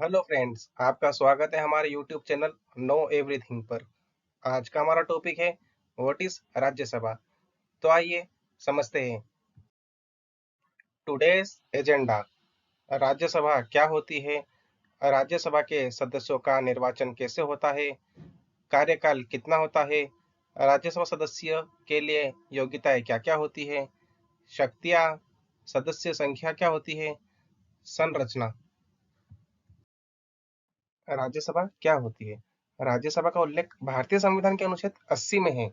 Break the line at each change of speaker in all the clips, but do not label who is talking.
Hello friends, आपका स्वागत है हमारे यूट्यूब चैनल नो एवरीथिंग पर। आज का हमारा टॉपिक है व्हाट इज राज्यसभा। तो आइए समझते हैं टुडेस एजेंडा। राज्यसभा क्या होती है, राज्यसभा के सदस्यों का निर्वाचन कैसे होता है, कार्यकाल कितना होता है, राज्यसभा सदस्य के लिए योग्यताएं क्या-क्या होती है, शक्तियां, सदस्य संख्या क्या होती है, संरचना। राज्यसभा क्या होती है? राज्यसभा का उल्लेख भारतीय संविधान के अनुच्छेद 80 में है।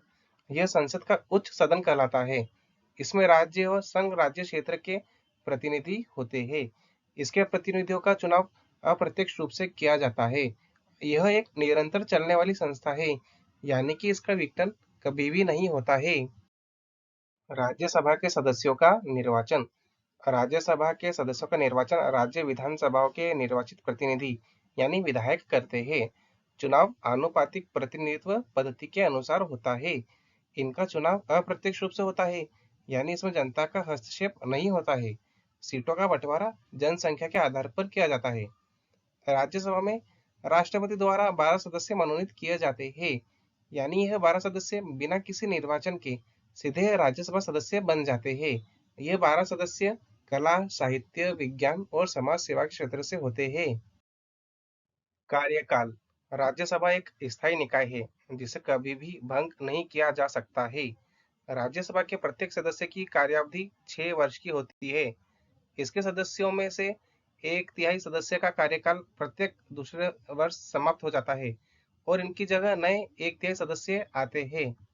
यह संसद का उच्च सदन कहलाता है। इसमें राज्य व संघ राज्य क्षेत्र के प्रतिनिधि होते हैं। इसके प्रतिनिधियों का चुनाव अप्रत्यक्ष रूप से किया जाता है। यह एक निरंतर चलने वाली संस्था है, यानी कि इसका विघटन कभी भी नहीं होता है। राज्यसभा के सदस्यों का निर्वाचन। राज्यसभा के सदस्यों का निर्वाचन राज्य विधानसभाओं के निर्वाचित प्रतिनिधि यानी विधायक करते हैं। चुनाव आनुपातिक प्रतिनिधित्व पद्धति के अनुसार होता है। इनका चुनाव अप्रत्यक्ष रूप से होता है, यानी इसमें जनता का हस्तक्षेप नहीं होता है। सीटों का बंटवारा जनसंख्या के आधार पर किया जाता है। राज्यसभा में राष्ट्रपति द्वारा 12 सदस्य मनोनीत किए जाते हैं, यानी यह 12 सदस्य बिना किसी निर्वाचन के सीधे राज्यसभा सदस्य बन जाते हैं। ये 12 सदस्य कला, साहित्य, विज्ञान और समाज सेवा के क्षेत्र से होते हैं। कार्यकाल। राज्यसभा एक स्थायी निकाय है जिसे कभी भी भंग नहीं किया जा सकता है। राज्यसभा के प्रत्येक सदस्य की कार्यावधि 6 वर्ष की होती है। इसके सदस्यों में से एक तिहाई सदस्य का कार्यकाल प्रत्येक दूसरे वर्ष समाप्त हो जाता है और इनकी जगह नए एक तिहाई सदस्य आते हैं।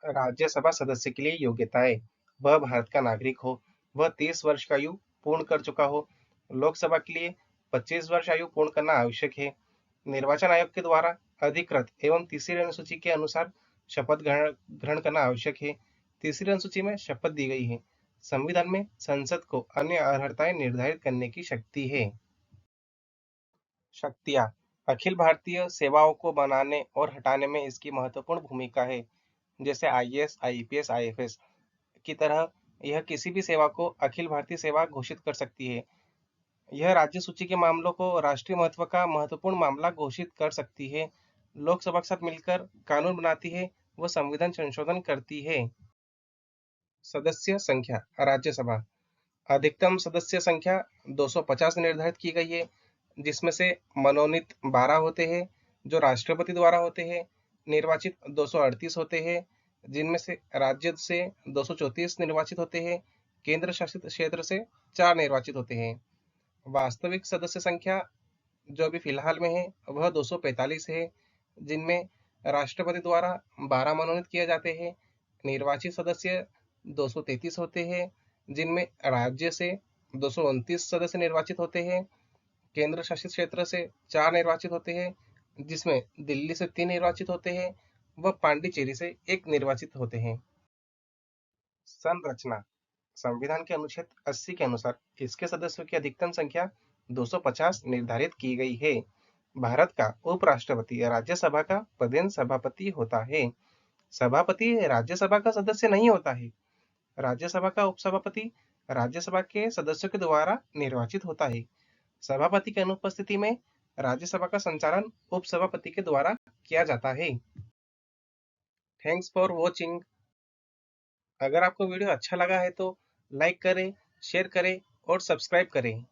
राज्यसभा सदस्य के लिए योग्यताएं। वह भारत का नागरिक हो, वह 30 वर्ष का आयु पूर्ण कर चुका हो। लोकसभा के लिए 25 वर्ष आयु पूर्ण करना आवश्यक है। निर्वाचन आयोग के द्वारा अधिकृत एवं तीसरी अनुसूची के अनुसार शपथ ग्रहण ग्रहण करना आवश्यक है। तीसरी अनुसूची में शपथ दी गई है। संविधान में संसद को अन्य अर्हताएं निर्धारित करने की शक्ति है। शक्तियाँ। अखिल भारतीय सेवाओं को बनाने और हटाने में इसकी महत्वपूर्ण भूमिका है। जैसे आईएएस, आईपीएस, आईएफएस की तरह यह किसी भी सेवा को अखिल भारतीय सेवा घोषित कर सकती है। यह राज्य सूची के मामलों को राष्ट्रीय महत्व का महत्वपूर्ण मामला घोषित कर सकती है। लोकसभा के साथ मिलकर कानून बनाती है व संविधान संशोधन करती है। सदस्य संख्या। राज्यसभा अधिकतम सदस्य संख्या 250 निर्धारित की गई है, जिसमें से मनोनीत 12 होते हैं जो राष्ट्रपति द्वारा होते हैं। निर्वाचित 238 होते हैं, जिनमें से राज्य से 234 निर्वाचित होते हैं। केंद्र शासित क्षेत्र से 4 निर्वाचित होते हैं। वास्तविक सदस्य संख्या जो अभी फिलहाल में है वह 245 है, जिनमें राष्ट्रपति द्वारा 12 मनोनीत किए जाते हैं। निर्वाचित सदस्य 233 होते हैं, जिनमें राज्य से 229 सदस्य निर्वाचित होते हैं। केंद्र शासित क्षेत्र से 4 निर्वाचित होते हैं, जिसमें दिल्ली से 3 निर्वाचित होते हैं व पांडिचेरी से 1 निर्वाचित होते हैं। संरचना। संविधान के अनुच्छेद 80 के अनुसार इसके सदस्यों की अधिकतम संख्या 250 निर्धारित की गई है। भारत का उपराष्ट्रपति राज्यसभा का पदेन सभापति होता है। सभापति राज्यसभा का सदस्य नहीं होता है। राज्यसभा का उपसभापति राज्यसभा के सदस्यों के द्वारा निर्वाचित होता है। सभापति की अनुपस्थिति में राज्यसभा का संचालन उपसभापति के द्वारा किया जाता है। Thanks for watching. अगर आपको वीडियो अच्छा लगा है तो लाइक करें, शेयर करें और सब्सक्राइब करें।